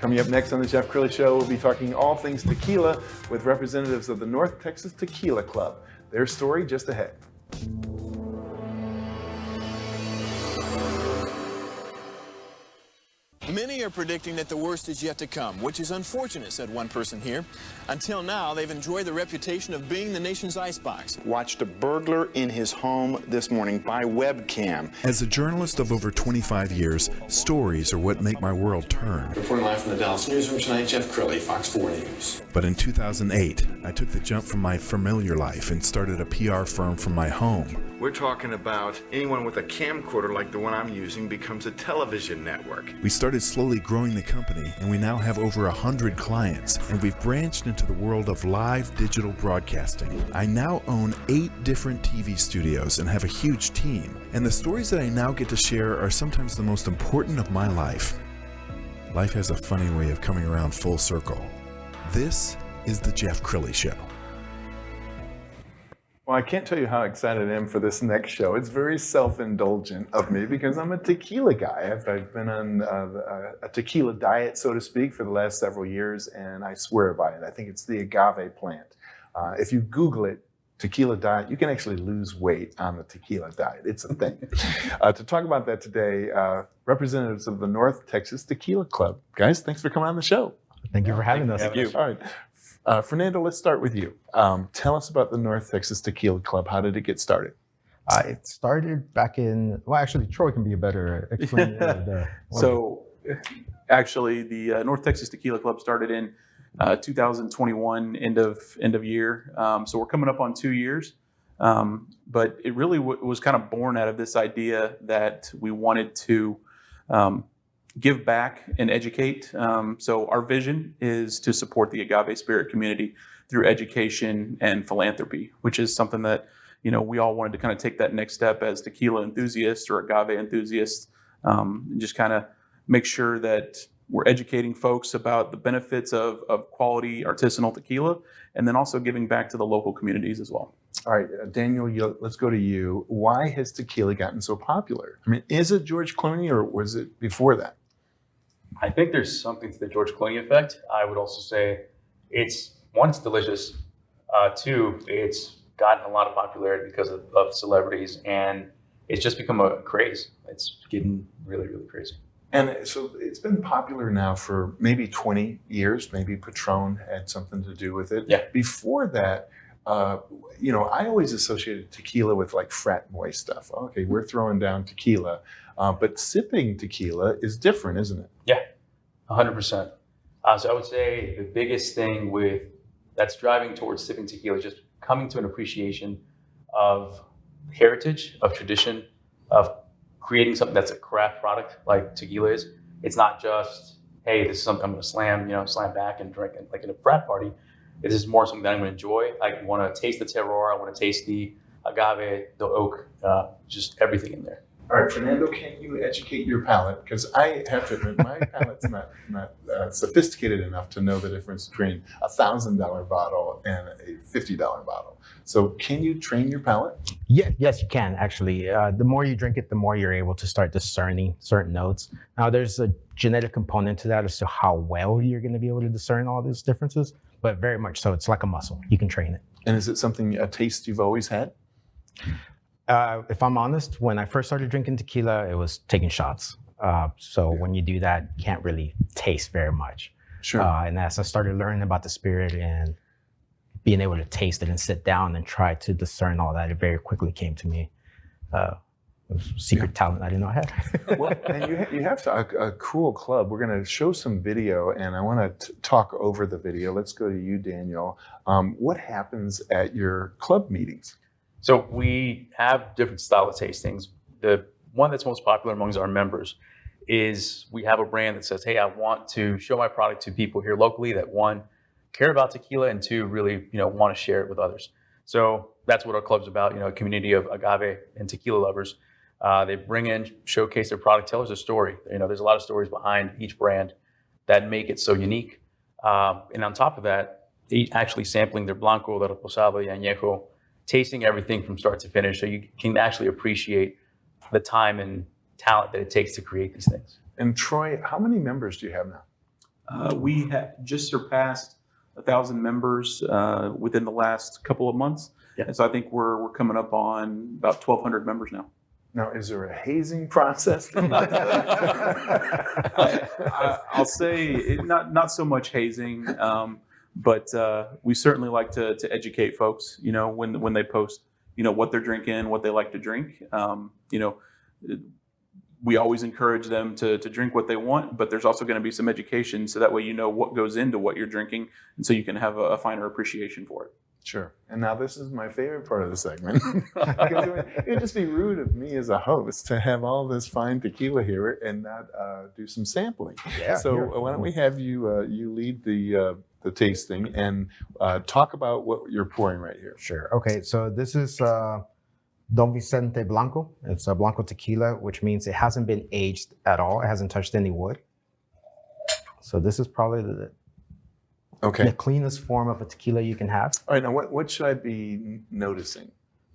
Coming up next on the Jeff Crilley Show, we'll be talking all things tequila with representatives of the North Texas Tequila Club. Their story just ahead. Many are predicting that the worst is yet to come, which is unfortunate, said one person here. Until now, they've enjoyed the reputation of being the nation's icebox. Watched a burglar in his home this morning by webcam. As a journalist of over 25 years, stories are what make my world turn. Reporting live from the Dallas newsroom tonight, Jeff Crilley, Fox 4 News. But in 2008, I took the jump from my familiar life and started a PR firm from my home. We're talking about anyone with a camcorder like the one I'm using becomes a television network. We started slowly growing the company, and we now have over 100 clients, and we've branched into the world of live digital broadcasting. I now own 8 different TV studios and have a huge team, and the stories that I now get to share are sometimes the most important of my life. Life has a funny way of coming around full circle. This is the Jeff Crilley Show. Well, I can't tell you how excited I am for this next show. It's very self-indulgent of me because I'm a tequila guy. I've been on a tequila diet, so to speak, for the last several years, and I swear by it. I think it's the agave plant. If you Google it, tequila diet, you can actually lose weight on the tequila diet. It's a thing. To talk about that today, representatives of the North Texas Tequila Club. Guys, thanks for coming on the show. Thank you for having us. Thank you. All right. Fernando, let's start with you. Tell us about the North Texas Tequila Club. How did it get started? It started back in, well, actually, Troy can be a better explainer. So, actually, the North Texas Tequila Club started in 2021, end of year. So we're coming up on 2 years. But it really was kind of born out of this idea that we wanted to give back and educate. So our vision is to support the agave spirit community through education and philanthropy, which is something that, we all wanted to kind of take that next step as tequila enthusiasts or agave enthusiasts, and just kind of make sure that we're educating folks about the benefits of quality artisanal tequila, and then also giving back to the local communities as well. All right, Daniel, let's go to you. Why has tequila gotten so popular? I mean, is it George Clooney or was it before that? I think there's something to the George Clooney effect. I would also say it's delicious. 2, it's gotten a lot of popularity because of celebrities, and it's just become a craze. It's getting really, really crazy. And so it's been popular now for maybe 20 years. Maybe Patron had something to do with it. Yeah. Before that, I always associated tequila with like frat boy stuff. Okay, we're throwing down tequila. But sipping tequila is different, isn't it? Yeah, 100%. So I would say the biggest thing that's driving towards sipping tequila is just coming to an appreciation of heritage, of tradition, of creating something that's a craft product like tequila is. It's not just, hey, this is something I'm going to slam back and drink like in a frat party. This is more something that I'm going to enjoy. I want to taste the terroir. I want to taste the agave, the oak, just everything in there. All right, Fernando, can you educate your palate? Because I have to admit, my palate's not sophisticated enough to know the difference between a $1,000 bottle and a $50 bottle. So can you train your palate? Yeah, yes, you can, actually. The more you drink it, the more you're able to start discerning certain notes. Now, there's a genetic component to that as to how well you're going to be able to discern all these differences, but very much so. It's like a muscle. You can train it. And is it a taste you've always had? If I'm honest, when I first started drinking tequila, it was taking shots. When you do that, you can't really taste very much. Sure. And as I started learning about the spirit and being able to taste it and sit down and try to discern all that, it very quickly came to me. It was a secret talent I didn't know I had. Well, and you have a cool club. We're going to show some video, and I want to talk over the video. Let's go to you, Daniel. What happens at your club meetings? So we have different style of tastings. The one that's most popular amongst our members is we have a brand that says, hey, I want to show my product to people here locally that, 1, care about tequila, and 2, really, want to share it with others. So that's what our club's about, a community of agave and tequila lovers. They bring in, showcase their product, tell us a story. There's a lot of stories behind each brand that make it so unique. And on top of that, they actually sampling their Blanco, their Reposado, y Añejo, tasting everything from start to finish, so you can actually appreciate the time and talent that it takes to create these things. And Troy, how many members do you have now? We have just surpassed 1,000 members within the last couple of months. Yeah. And so I think we're coming up on about 1,200 members now. Now, is there a hazing process? I'll say not so much hazing, but we certainly like to educate folks. You know, when they post, you know, what they're drinking, what they like to drink. You know, we always encourage them to drink what they want, but there's also going to be some education, so that way you know what goes into what you're drinking, and so you can have a finer appreciation for it. Sure. And now this is my favorite part of the segment. Because it would just be rude of me as a host to have all this fine tequila here and not do some sampling. Yeah. So here. why don't we have you you lead the tasting and talk about what you're pouring right here. Sure. Okay. So this is Don Vicente Blanco. It's a Blanco tequila, which means it hasn't been aged at all. It hasn't touched any wood. So this is probably the cleanest form of a tequila you can have. All right. Now, what should I be noticing?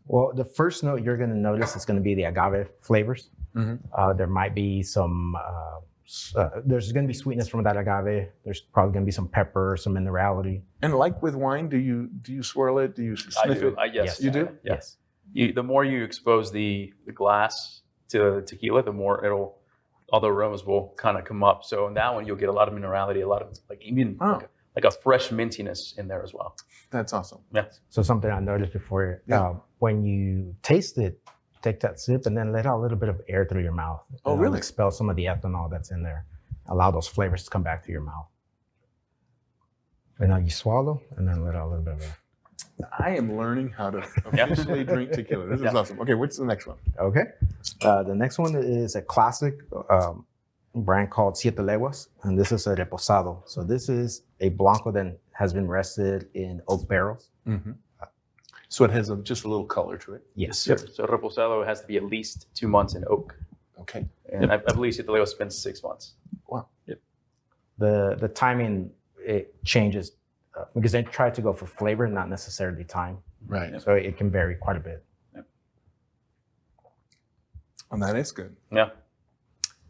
Well, the first note you're going to notice is going to be the agave flavors. Mm-hmm. There might be some, there's going to be sweetness from that agave. There's probably going to be some pepper, some minerality. And like with wine, do you swirl it? Do you sniff it? Yes. You do? Yes. The more you expose the glass to tequila, the more all the aromas will kind of come up. So in that one, you'll get a lot of minerality, a lot of like a fresh mintiness in there as well. That's awesome. Yeah. So something I noticed before, Yeah. when you taste it, take that sip and then let out a little bit of air through your mouth. Oh, It'll really? Expel some of the ethanol that's in there. Allow those flavors to come back to your mouth. And now you swallow and then let out a little bit of air. I am learning how to officially drink tequila. This is awesome. Okay, what's the next one? Okay. The next one is a classic brand called Siete Leguas, and this is a reposado. So this is a Blanco that has been rested in oak barrels. Mm-hmm. So it has just a little color to it. Yes. Yep. So reposado has to be at least 2 months in oak. Okay. And I believe Siete Leguas spends 6 months. Wow. Yep. The timing, it changes because they try to go for flavor, not necessarily time. Right. So it can vary quite a bit. And that is good. Yeah.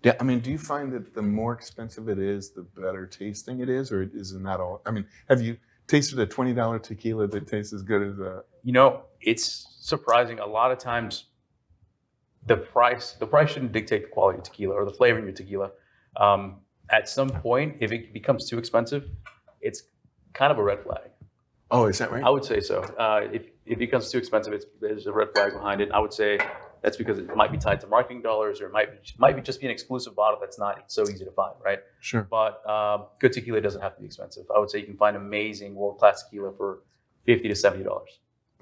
Yeah, I mean, do you find that the more expensive it is, the better tasting it is, or is it not all? I mean, have you tasted a $20 tequila that tastes as good as a? You know, it's surprising. A lot of times, the price shouldn't dictate the quality of tequila or the flavor in your tequila. At some point, if it becomes too expensive, it's kind of a red flag. Oh, is that right? I would say so. If it becomes too expensive, there's a red flag behind it. I would say that's because it might be tied to marketing dollars, or it might be just be an exclusive bottle that's not so easy to find, right? Sure. But good tequila doesn't have to be expensive. I would say you can find amazing world-class tequila for $50 to $70.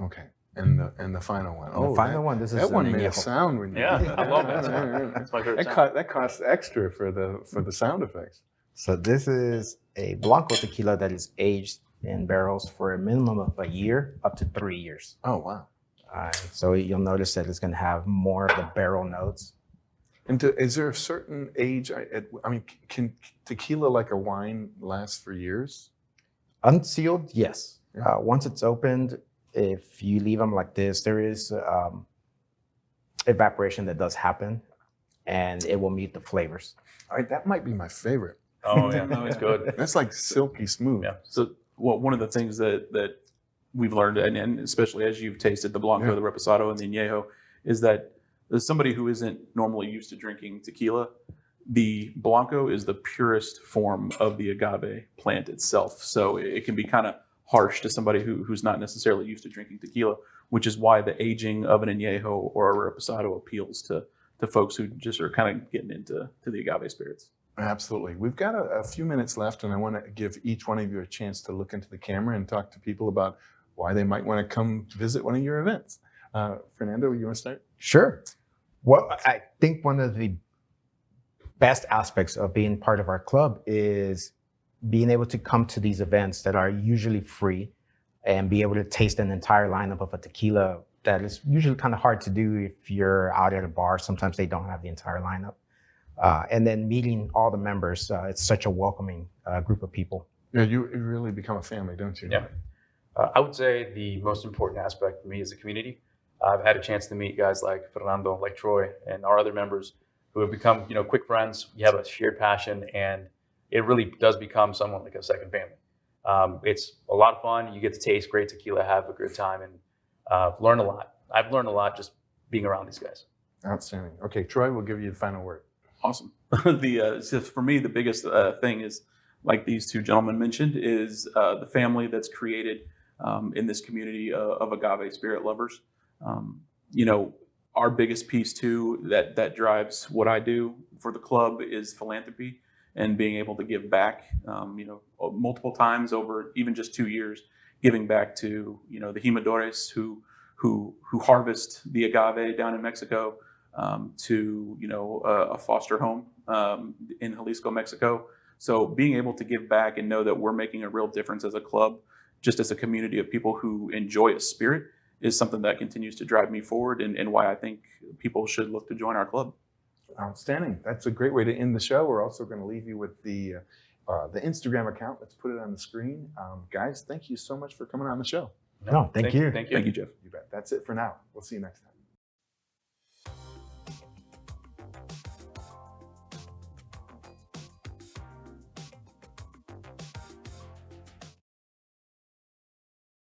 Okay. And the final one. The final one. This is that one an made a añejo. sound when you. Yeah, I love that sound. That's my favorite sound. That costs extra for the sound effects. So this is a Blanco tequila that is aged in barrels for a minimum of a year up to 3 years. Oh wow. So you'll notice that it's going to have more of the barrel notes. And is there a certain age? I mean, can tequila like a wine last for years? Unsealed, yes. Yeah. Once it's opened, if you leave them like this, there is evaporation that does happen, and it will mute the flavors. All right, that might be my favorite. Oh yeah, no, it's good. That's like silky smooth. Yeah. So one of the things that we've learned, and especially as you've tasted the Blanco, Yeah. the Reposado, and the Añejo, is that as somebody who isn't normally used to drinking tequila, the Blanco is the purest form of the agave plant itself. So it can be kind of harsh to somebody who's not necessarily used to drinking tequila, which is why the aging of an Añejo or a Reposado appeals to folks who just are kind of getting into the agave spirits. Absolutely. We've got a few minutes left, and I want to give each one of you a chance to look into the camera and talk to people about why they might want to come visit one of your events. Fernando, you want to start? Sure. Well, I think one of the best aspects of being part of our club is being able to come to these events that are usually free and be able to taste an entire lineup of a tequila that is usually kind of hard to do if you're out at a bar. Sometimes they don't have the entire lineup. And then meeting all the members, it's such a welcoming group of people. Yeah, you really become a family, don't you? Yeah. I would say the most important aspect for me is the community. I've had a chance to meet guys like Fernando, like Troy, and our other members who have become, quick friends. We have a shared passion, and it really does become somewhat like a second family. It's a lot of fun. You get to taste great tequila, have a good time, and learn a lot. I've learned a lot just being around these guys. Outstanding. Okay, Troy, we'll give you the final word. Awesome. For me, the biggest thing is, like these two gentlemen mentioned, is the family that's created in this community of agave spirit lovers. Our biggest piece too that drives what I do for the club is philanthropy and being able to give back. Multiple times over even just 2 years, giving back to the jimadores who harvest the agave down in Mexico, to a foster home in Jalisco, Mexico. So being able to give back and know that we're making a real difference as a club, just as a community of people who enjoy a spirit, is something that continues to drive me forward and why I think people should look to join our club. Outstanding. That's a great way to end the show. We're also going to leave you with the Instagram account. Let's put it on the screen. Guys, thank you so much for coming on the show. No, thank you. Thank you. Thank you, Jeff. You bet. That's it for now. We'll see you next time.